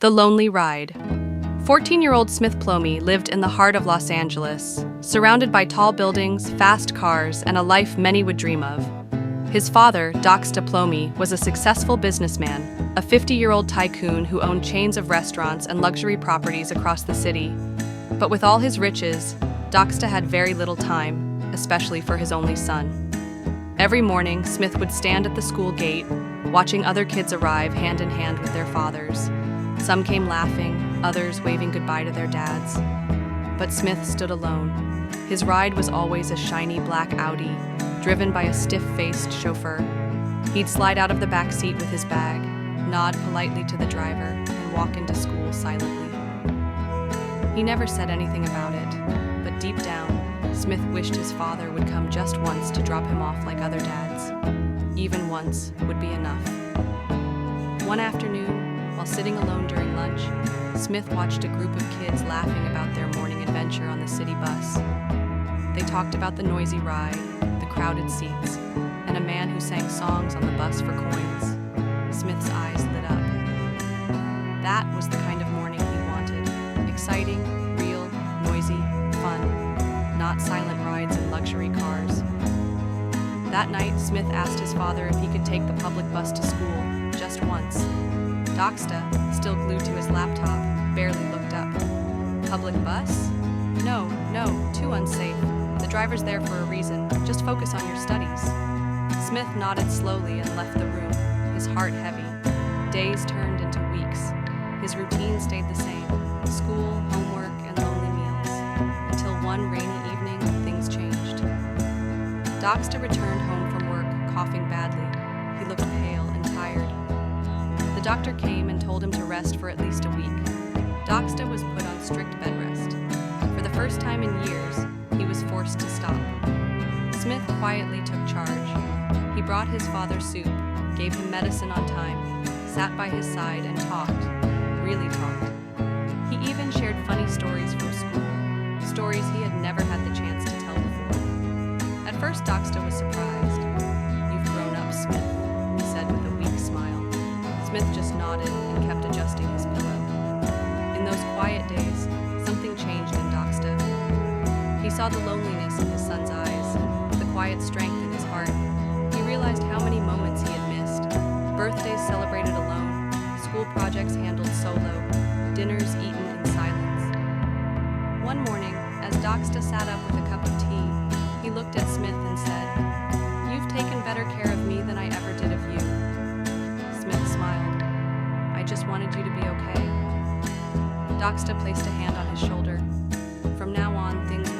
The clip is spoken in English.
The Lonely Ride. 14-year-old Smith Plomi lived in the heart of Los Angeles, surrounded by tall buildings, fast cars, and a life many would dream of. His father, Docsta Plomi, was a successful businessman, a 50-year-old tycoon who owned chains of restaurants and luxury properties across the city. But with all his riches, Docsta had very little time, especially for his only son. Every morning, Smith would stand at the school gate, watching other kids arrive hand in hand with their fathers. Some came laughing, others waving goodbye to their dads. But Smith stood alone. His ride was always a shiny black Audi, driven by a stiff-faced chauffeur. He'd slide out of the back seat with his bag, nod politely to the driver, and walk into school silently. He never said anything about it, but deep down, Smith wished his father would come just once to drop him off like other dads. Even once would be enough. One afternoon, while sitting alone during lunch, Smith watched a group of kids laughing about their morning adventure on the city bus. They talked about the noisy ride, the crowded seats, and a man who sang songs on the bus for coins. Smith's eyes lit up. That was the kind of morning he wanted. Exciting, real, noisy, fun, not silent rides in luxury cars. That night, Smith asked his father if he could take the public bus to school, just once. Docsta, still glued to his laptop, barely looked up. Public bus? No, too unsafe. The driver's there for a reason. Just focus on your studies. Smith nodded slowly and left the room, his heart heavy. Days turned into weeks. His routine stayed the same: school, homework, and lonely meals. Until one rainy evening, things changed. Docsta returned home from work, coughing badly. He looked pale and tired. The doctor came and told him to rest for at least a week. Docsta was put on strict bed rest. For the first time in years, he was forced to stop. Smith quietly took charge. He brought his father soup, gave him medicine on time, sat by his side and talked, really talked. He even shared funny stories from school, stories he had never had the chance to tell before. At first, Docsta was surprised. "You've grown up, Smith," he said with a weak smile. Smith just nodded and kept adjusting his pillow. In those quiet days, something changed in Docsta. He saw the loneliness in his son's eyes, the quiet strength in his heart. He realized how many moments he had missed. Birthdays celebrated alone, school projects handled solo, dinners eaten in silence. One morning, as Docsta sat up with a cup of tea, he looked at Smith and said, "You've taken better care of me than I ever did of you." Smith smiled. "I just wanted you to be okay." Docsta placed a hand on his shoulder.